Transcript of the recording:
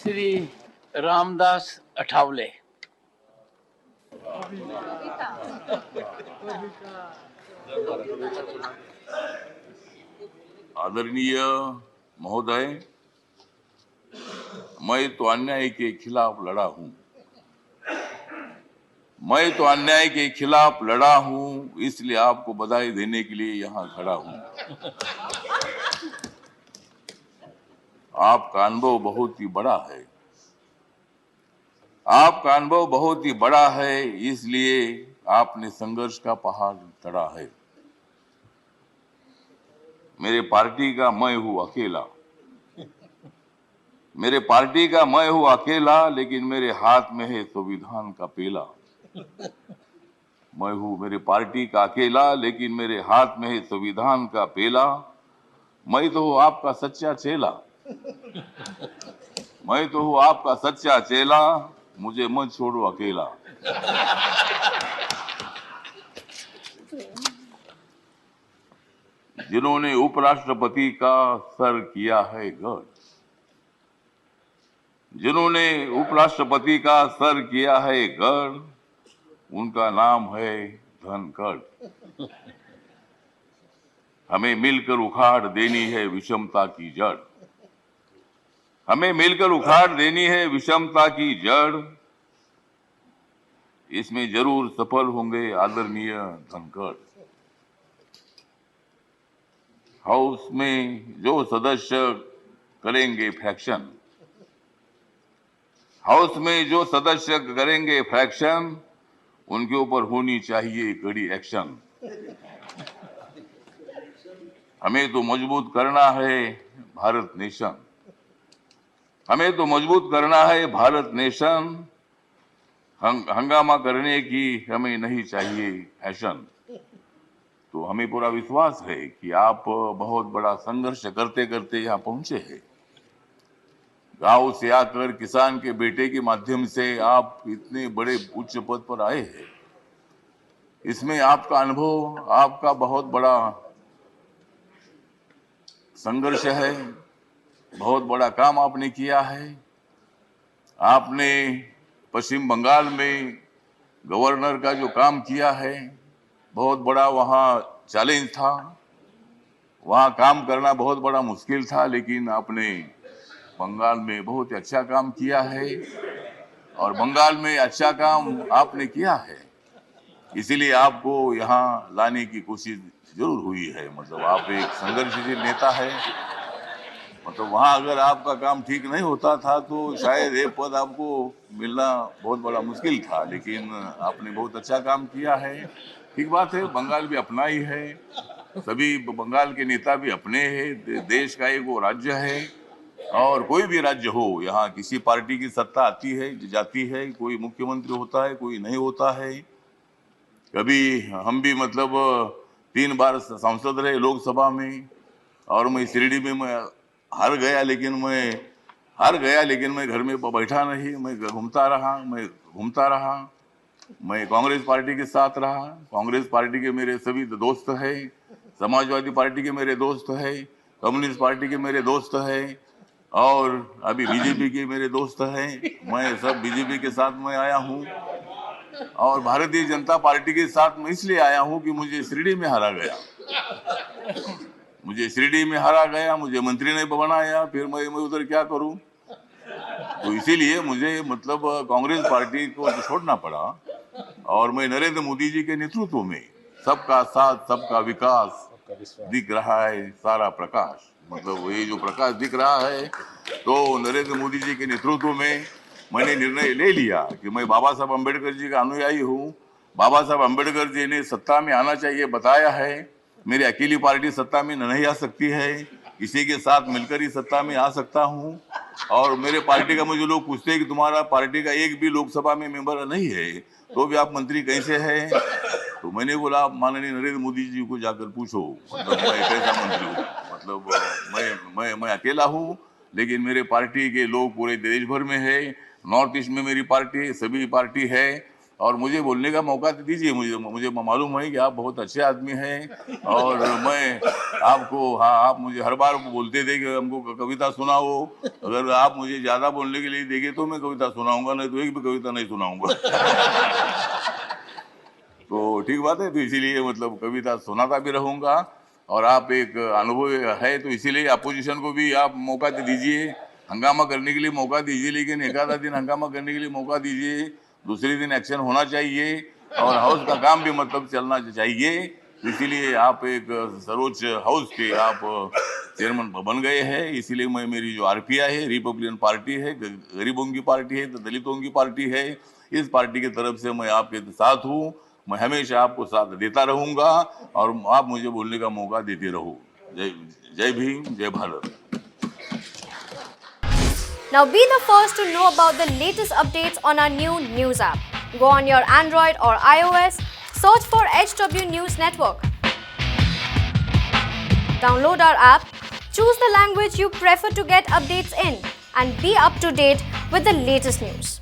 श्री रामदास अठावले। आदरणीय महोदय, मैं तो अन्याय के खिलाफ लड़ा हूं। मैं तो अन्याय के खिलाफ लड़ा हूं, इसलिए आपको बधाई देने के लिए यहां खड़ा हूं। आपका अनुभव बहुत ही बड़ा है। आपका अनुभव बहुत ही बड़ा है, इसलिए आपने संघर्ष का पहाड़ चढ़ा है। मेरे पार्टी का मैं हूं अकेला। मेरे पार्टी का मैं हूं अकेला, लेकिन मेरे हाथ में है संविधान का पेला। मैं हूं मेरे पार्टी का अकेला, लेकिन मेरे हाथ में है संविधान का पेला। मैं तो हूं आपका सच्चा चेला। मैं तो हूं आपका सच्चा चेला, मुझे मत छोड़ो अकेला। जिन्होंने उपराष्ट्रपति का सर किया है गढ़, जिन्होंने उपराष्ट्रपति का सर किया है गढ़, उनका नाम है धनखड़। हमें मिलकर उखाड़ देनी है विषमता की जड़। हमें मिलकर उखाड़ देनी है विषमता की जड़। इसमें जरूर सफल होंगे आदरणीय धनखड़। हाउस में जो सदस्य करेंगे फ्रैक्शन, हाउस में जो सदस्य करेंगे फ्रैक्शन, उनके ऊपर होनी चाहिए कड़ी एक्शन। हमें तो मजबूत करना है भारत नेशन। हमें तो मजबूत करना है भारत नेशन। हंगामा करने की हमें नहीं चाहिए फैशन। तो हमें पूरा विश्वास है कि आप बहुत बड़ा संघर्ष करते करते यहाँ पहुंचे हैं। गांव से आकर किसान के बेटे के माध्यम से आप इतने बड़े उच्च पद पर आए हैं। इसमें आपका अनुभव, आपका बहुत बड़ा संघर्ष है। बहुत बड़ा काम आपने किया है। आपने पश्चिम बंगाल में गवर्नर का जो काम किया है, बहुत बड़ा वहाँ चैलेंज था। वहाँ काम करना बहुत बड़ा मुश्किल था, लेकिन आपने बंगाल में बहुत अच्छा काम किया है। और बंगाल में अच्छा काम आपने किया है, इसीलिए आपको यहाँ लाने की कोशिश जरूर हुई है। मतलब आप एक संघर्षशील नेता है। मतलब वहाँ अगर आपका काम ठीक नहीं होता था तो शायद ये पद आपको मिलना बहुत बड़ा मुश्किल था, लेकिन आपने बहुत अच्छा काम किया है। ठीक बात है, बंगाल भी अपना ही है। सभी बंगाल के नेता भी अपने हैं। देश का एक वो राज्य है, और कोई भी राज्य हो, यहाँ किसी पार्टी की सत्ता आती है जाती है। कोई मुख्यमंत्री होता है, कोई नहीं होता है। कभी हम भी मतलब 3 बार सांसद रहे लोकसभा में, और मैं शिरडी में मैं हार गया, लेकिन मैं घर में बैठा नहीं। मैं घूमता रहा। मैं कांग्रेस पार्टी के साथ रहा। कांग्रेस पार्टी के मेरे सभी दोस्त हैं। समाजवादी पार्टी के मेरे दोस्त हैं। कम्युनिस्ट पार्टी के मेरे दोस्त हैं। और अभी बीजेपी के मेरे दोस्त हैं। मैं सब बीजेपी के साथ में आया हूँ। और भारतीय जनता पार्टी के साथ में इसलिए आया हूँ कि मुझे शिरडी में हारा गया। मुझे मंत्री ने बनाया, फिर मैं उधर क्या करूं। तो इसीलिए मुझे मतलब कांग्रेस पार्टी को छोड़ना पड़ा। और मैं नरेंद्र मोदी जी के नेतृत्व में सबका साथ सबका विकास दिख रहा है सारा प्रकाश। मतलब ये जो प्रकाश दिख रहा है, तो नरेंद्र मोदी जी के नेतृत्व में मैंने निर्णय ले लिया कि मैं बाबा साहब अम्बेडकर जी का अनुयायी हूँ। बाबा साहब अम्बेडकर जी ने सत्ता में आना चाहिए बताया है। मेरी अकेली पार्टी सत्ता में नहीं आ सकती है, किसी के साथ मिलकर ही सत्ता में आ सकता हूँ। और मेरे पार्टी का मुझे लोग पूछते हैं कि तुम्हारा पार्टी का एक भी लोकसभा में मेंबर नहीं है, तो भी आप मंत्री कैसे हैं? तो मैंने बोला, आप माननीय नरेंद्र मोदी जी को जाकर पूछो, मतलब मैं कैसा मंत्री हूँ। मतलब मैं अकेला हूँ, लेकिन मेरे पार्टी के लोग पूरे देश भर में है। नॉर्थ ईस्ट में मेरी पार्टी, सभी पार्टी है। और मुझे बोलने का मौका दीजिए। मुझे मालूम है कि आप बहुत अच्छे आदमी हैं और मैं आपको, हाँ, आप मुझे हर बार बोलते थे कि हमको कविता सुनाओ। अगर आप मुझे ज्यादा बोलने के लिए देंगे तो मैं कविता सुनाऊंगा, नहीं तो एक भी कविता नहीं सुनाऊंगा। तो ठीक बात है, तो इसीलिए मतलब कविता सुनाता भी रहूंगा। और आप एक अनुभव है तो इसीलिए अपोजिशन को भी आप मौका दीजिए, हंगामा करने के लिए मौका दीजिए, लेकिन एक आधा दिन हंगामा करने के लिए मौका दीजिए, दूसरे दिन एक्शन होना चाहिए और हाउस का काम भी मतलब चलना चाहिए। इसीलिए आप एक सर्वोच्च हाउस के आप चेयरमैन बन गए हैं। इसीलिए मैं, मेरी जो आरपीआई है, रिपब्लिकन पार्टी है, गरीबों की पार्टी है, दलितों की पार्टी है, इस पार्टी की तरफ से मैं आपके साथ हूँ। मैं हमेशा आपको साथ देता रहूंगा और आप मुझे बोलने का मौका देते रहो। जय भीम, जय Bharat. Now be the first to know about the latest updates on our new news app. Go on your Android or iOS, search for HW News Network. Download our app, choose the language you prefer to get updates in, and be up to date with the latest news.